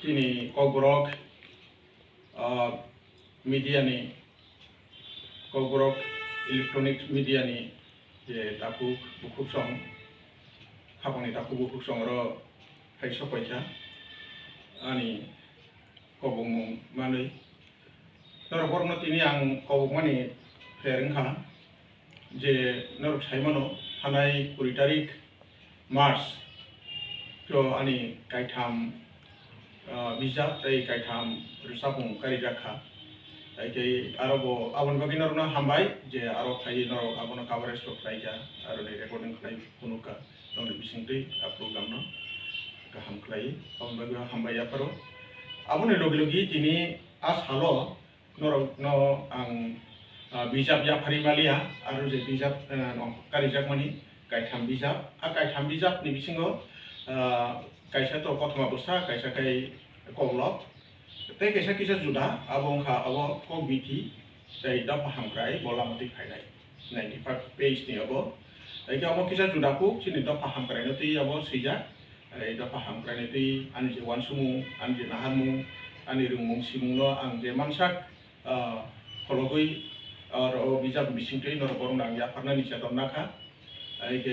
ini kogorok media ni kogorok elektronik media ni je taku bukuk song kapang ni taku bukuk song ro hai sopaita ani kobong manui nor borno tini ang kobong mani ferengka je nor saimano hanai 20 tarik Mars jo ani kaitam bijak tei kaitam rusapung karijaka ai arobo abon bagi norna hambai je aro khai nor abon coverage to khlaija aro nei recording khlai kunuka nong bisingtei program no kaham khlai abon bagi hambai aparo abon logi logi tini halo nor no ang bijak ya parimalia aro je bijak karijak mani kaitam bijak kaitam bijak ni bisingo kaisa to kothoma bosa kaisa kai koglok tei kaisa kisa juda abong kha abo ko biti tei da paham krai bola mati khainai 95 page ni abo tei abo kisa juda ku sini da paham krai no tei abo sija da paham krai no tei ani je wansumu ani je nahanmu ani rungmung simung no ang je mansak kologoi aro bijak bisingtei nor borong ya parna ni chaton nakha ai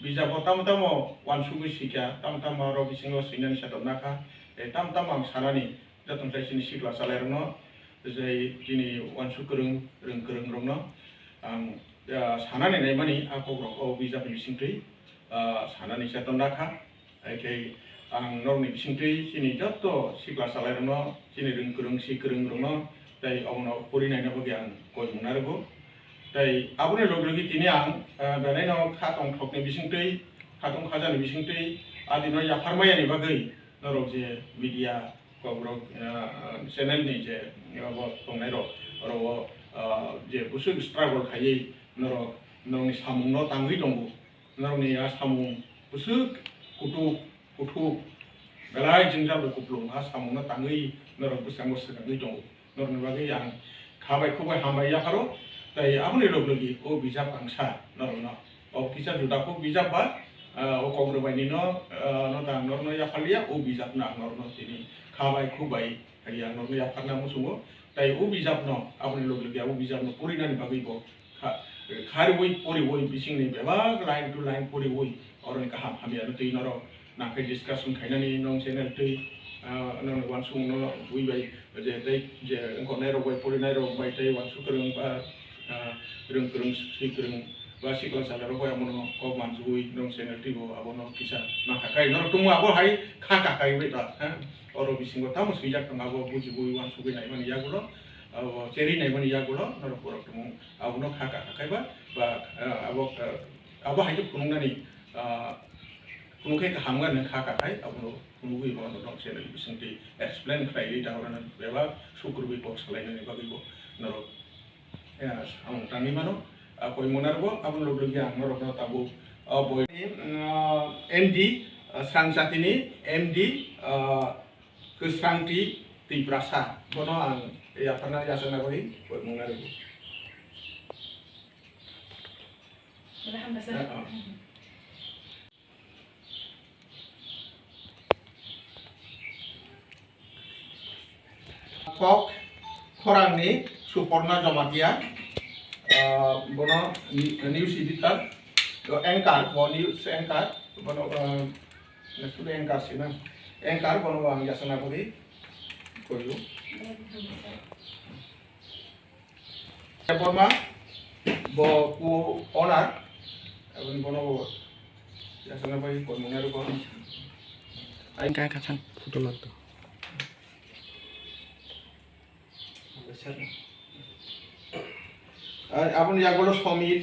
bijak tamo wansumu sika tam ro bisingo sinan chaton nakha tam ang sanani jatong sai sini sikla salerno jai kini wansu kereng rongno ang sanani nai mani ako bijak bisingtei sanani chaton nakha ai ang norni bisingtei sini jatto sikla salerno sini reng si kereng rongno tei ono porinai na bagi ang koi munargo tei abone logi tini ang danai no khatong thokni bisingtei khatong khajani bisingtei adino ya farmaya ni bagi norok je media kobrok channel ni je abo tongnai ro oro je busuk struggle khai norok nongni samung no tangui dongbu norokni ya samung busuk kutu belai jingjal kuplung samung no tangui norok busang busangui dongbu norokni bagi yang khabai khubai hambai ya paro tei aboni logi o bijak angsa norokno o kisa juda ko bijak ba o kogro ni no tang norno ya palia o bijak na norno tini khabai khubai ya norno ya parna musungo tai o bijak no aboni logi o bijak no purina ni bagi bo khari woi pori woi bising ni beba line to line pori woi oroni kaham hamia no tei noro na kai discussion khainani nong channel tei nong wansung no ui bai je tei je engko nai ro bai pori nai ro bai tei wansu kereng ba kereng si kereng basi kelas ada ro yang mono ko manjui nong channel tigo abono kisa na kakai nor tumu abo hai kha kakai beta oro bisingo tamu sijak tang abo buji bui wan sugi nai mani yagulo abo ceri nai mani yagulo nor poro tumu abono kha kakai ba abo hai kunung nani kunung ke hamga ne kha kakai abono kunung bui bono nong channel bisinti explain khai ri da orana beba sukrubi box lai nani bagi bo nor ya among tangi mano koi monarbo abon logi ang norok no tabu boy MD Sangsatini MD Kesangti Tiprasa bono ang ya pernah yasana koi koi monarbo Pok korang ni Suporna Jamatia bono news editor anchor news anchor bono sudah anchor sina anchor bono ang yasana bagi koyo forma bo ku owner bono yasana bagi koyo munero bono anchor kasan foto manto abon yagulo somit